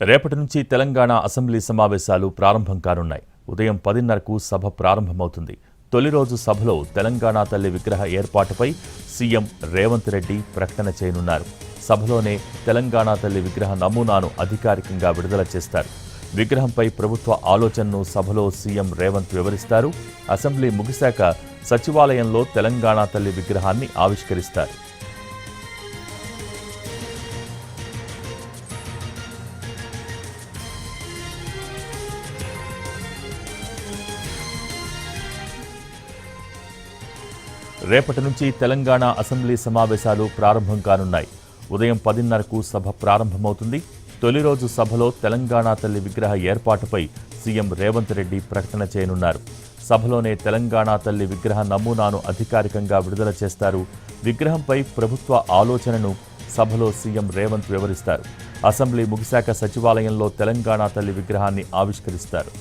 రేపటి నుంచి తెలంగాణ అసెంబ్లీ సమావేశాలు ప్రారంభం కానున్నాయి. ఉదయం 10:30కు సభ ప్రారంభమవుతుంది. తొలి రోజు సభలో తెలంగాణ తల్లి విగ్రహ ఏర్పాటుపై సీఎం రేవంత్ రెడ్డి ప్రకటన చేయనున్నారు. సభలోనే తెలంగాణ తల్లి విగ్రహ నమూనాను అధికారికంగా విడుదల చేస్తారు. విగ్రహంపై ప్రభుత్వ ఆలోచనను సభలో సీఎం రేవంత్ వివరిస్తారు. అసెంబ్లీ ముగిశాక సచివాలయంలో తెలంగాణ తల్లి విగ్రహాన్ని ఆవిష్కరిస్తారు. రేపటి నుంచి తెలంగాణ అసెంబ్లీ సమావేశాలు ప్రారంభం కానున్నాయి. ఉదయం 10:30కు సభ ప్రారంభమవుతుంది. తొలి రోజు సభలో తెలంగాణ తల్లి విగ్రహ ఏర్పాటుపై సీఎం రేవంత్ రెడ్డి ప్రకటన చేయనున్నారు. సభలోనే తెలంగాణ తల్లి విగ్రహ నమూనాను అధికారికంగా విడుదల చేస్తారు. విగ్రహంపై ప్రభుత్వ ఆలోచనను సభలో సీఎం రేవంత్ వివరిస్తారు. అసెంబ్లీ ముగిశాక సచివాలయంలో తెలంగాణ తల్లి విగ్రహాన్ని ఆవిష్కరిస్తారు.